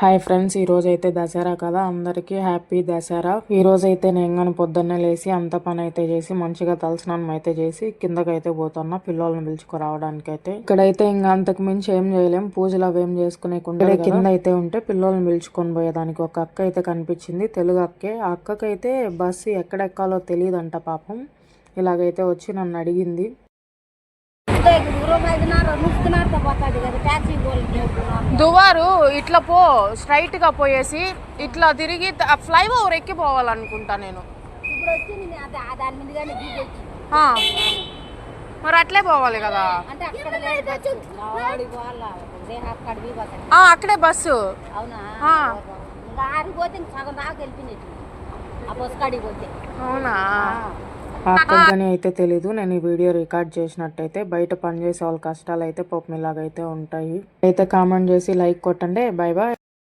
Hi friends, ఈ రోజు అయితే దసరా కదా, అందరికీ హ్యాపీ దసరా. ఈ రోజు అయితే నేను కానీ పొద్దున్నే లేసి అంత పని అయితే చేసి మంచిగా తలస్నానం అయితే చేసి కిందకైతే పోతున్నా పిల్లల్ని పిలుచుకురావడానికి అయితే. ఇక్కడైతే ఇంకా అంతకు మించి ఏం చేయలేం, పూజలు అవి ఏం చేసుకునేకుండా కింద అయితే ఉంటే పిల్లల్ని పిలుచుకొని పోయేదానికి ఒక అక్క అయితే కనిపించింది, తెలుగు అక్కే. ఆ అక్కకైతే బస్సు ఎక్కడెక్కాలో తెలియదంట పాపం. ఇలాగైతే వచ్చి నన్ను అడిగింది. దువారు ఇట్లా పో, స్ట్రైట్ గా పోయేసి ఇట్లా తిరిగి ఫ్లైఓవర్ ఎక్కి పోవాలనుకుంటా నేను. మరి అట్లే పోవాలి కదా, అక్కడే బస్సు. అవునా? అక్కడికని అయితే తెలీదు. నేను ఈ వీడియో రికార్డ్ చేసినట్టయితే బయట పనిచేసే వాళ్ళ కష్టాలు అయితే పాపం ఇలాగైతే ఉంటాయి. అయితే కామెంట్ చేసి లైక్ కొట్టండి. Bye bye.